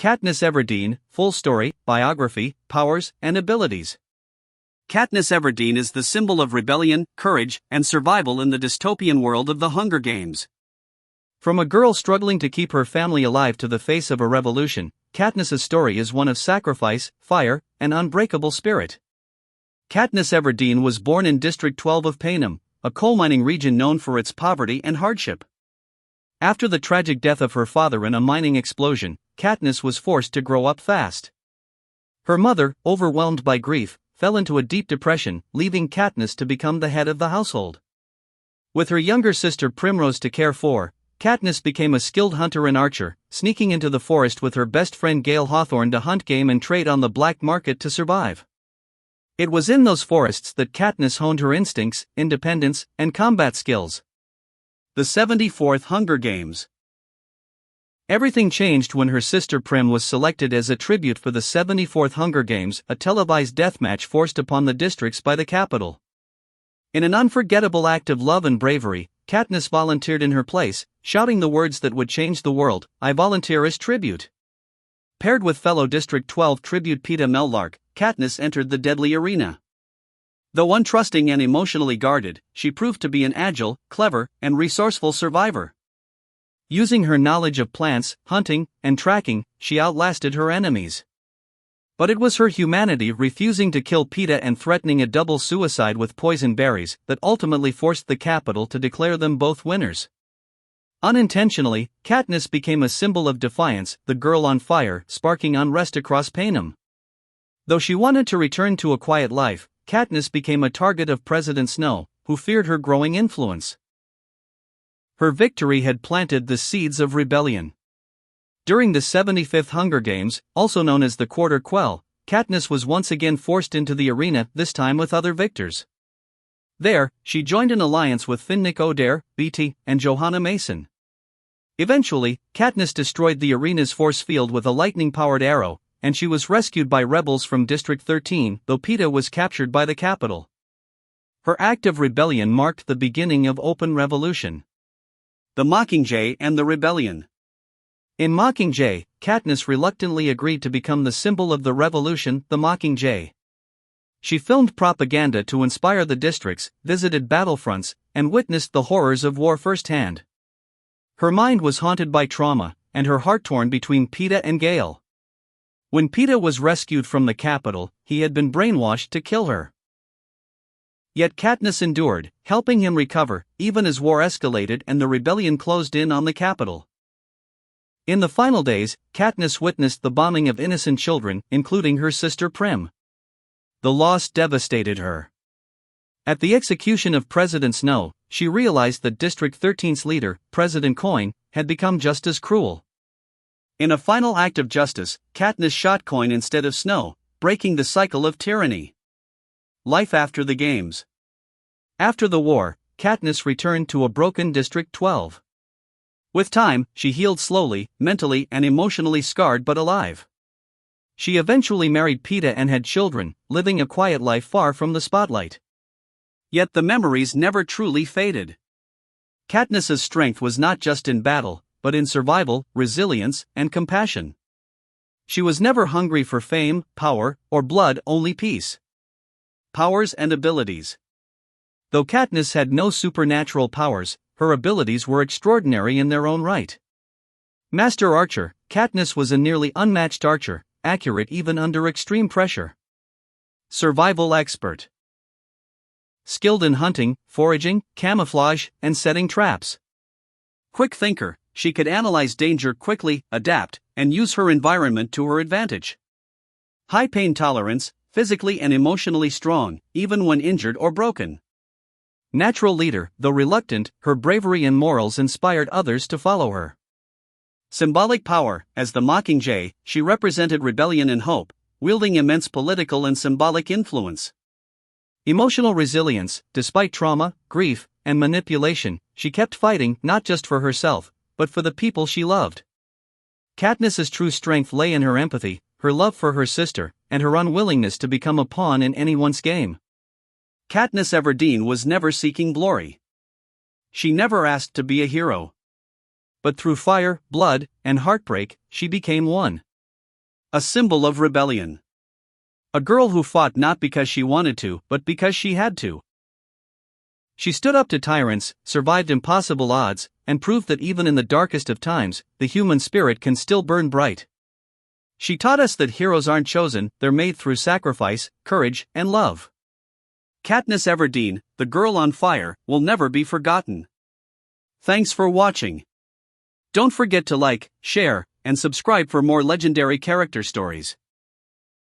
Katniss Everdeen, full story, biography, powers, and abilities. Katniss Everdeen is the symbol of rebellion, courage, and survival in the dystopian world of the Hunger Games. From a girl struggling to keep her family alive to the face of a revolution, Katniss's story is one of sacrifice, fire, and unbreakable spirit. Katniss Everdeen was born in District 12 of Panem, a coal mining region known for its poverty and hardship. After the tragic death of her father in a mining explosion, Katniss was forced to grow up fast. Her mother, overwhelmed by grief, fell into a deep depression, leaving Katniss to become the head of the household. With her younger sister Primrose to care for, Katniss became a skilled hunter and archer, sneaking into the forest with her best friend Gale Hawthorne to hunt game and trade on the black market to survive. It was in those forests that Katniss honed her instincts, independence, and combat skills. The 74th Hunger Games. Everything changed when her sister Prim was selected as a tribute for the 74th Hunger Games, a televised deathmatch forced upon the districts by the Capitol. In an unforgettable act of love and bravery, Katniss volunteered in her place, shouting the words that would change the world, "I volunteer as tribute." Paired with fellow District 12 tribute Peeta Mellark, Katniss entered the deadly arena. Though untrusting and emotionally guarded, she proved to be an agile, clever, and resourceful survivor. Using her knowledge of plants, hunting, and tracking, she outlasted her enemies. But it was her humanity refusing to kill Peeta and threatening a double suicide with poison berries that ultimately forced the Capitol to declare them both winners. Unintentionally, Katniss became a symbol of defiance, the girl on fire, sparking unrest across Panem. Though she wanted to return to a quiet life, Katniss became a target of President Snow, who feared her growing influence. Her victory had planted the seeds of rebellion. During the 75th Hunger Games, also known as the Quarter Quell, Katniss was once again forced into the arena, this time with other victors. There, she joined an alliance with Finnick Odair, Beatty, and Johanna Mason. Eventually, Katniss destroyed the arena's force field with a lightning-powered arrow, and she was rescued by rebels from District 13, though Peeta was captured by the Capitol. Her act of rebellion marked the beginning of open revolution. The Mockingjay and the Rebellion. In Mockingjay, Katniss reluctantly agreed to become the symbol of the revolution, the Mockingjay. She filmed propaganda to inspire the districts, visited battlefronts, and witnessed the horrors of war firsthand. Her mind was haunted by trauma, and her heart torn between Peeta and Gale. When Peeta was rescued from the Capitol, he had been brainwashed to kill her. Yet Katniss endured, helping him recover, even as war escalated and the rebellion closed in on the Capitol. In the final days, Katniss witnessed the bombing of innocent children, including her sister Prim. The loss devastated her. At the execution of President Snow, she realized that District 13's leader, President Coin, had become just as cruel. In a final act of justice, Katniss shot Coin instead of Snow, breaking the cycle of tyranny. Life after the Games. After the war, Katniss returned to a broken District 12. With time, she healed slowly, mentally and emotionally scarred but alive. She eventually married Peeta and had children, living a quiet life far from the spotlight. Yet the memories never truly faded. Katniss's strength was not just in battle, but in survival, resilience, and compassion. She was never hungry for fame, power, or blood, only peace. Powers and abilities. Though Katniss had no supernatural powers, her abilities were extraordinary in their own right. Master Archer, Katniss was a nearly unmatched archer, accurate even under extreme pressure. Survival expert. Skilled in hunting, foraging, camouflage, and setting traps. Quick thinker, she could analyze danger quickly, adapt, and use her environment to her advantage. High pain tolerance, physically and emotionally strong, even when injured or broken. Natural leader, though reluctant, her bravery and morals inspired others to follow her. Symbolic power, as the Mockingjay, she represented rebellion and hope, wielding immense political and symbolic influence. Emotional resilience, despite trauma, grief, and manipulation, she kept fighting not just for herself, but for the people she loved. Katniss's true strength lay in her empathy, her love for her sister, and her unwillingness to become a pawn in anyone's game. Katniss Everdeen was never seeking glory. She never asked to be a hero. But through fire, blood, and heartbreak, she became one. A symbol of rebellion. A girl who fought not because she wanted to, but because she had to. She stood up to tyrants, survived impossible odds, and proved that even in the darkest of times, the human spirit can still burn bright. She taught us that heroes aren't chosen, they're made through sacrifice, courage, and love. Katniss Everdeen, the girl on fire, will never be forgotten. Thanks for watching. Don't forget to like, share, and subscribe for more legendary character stories.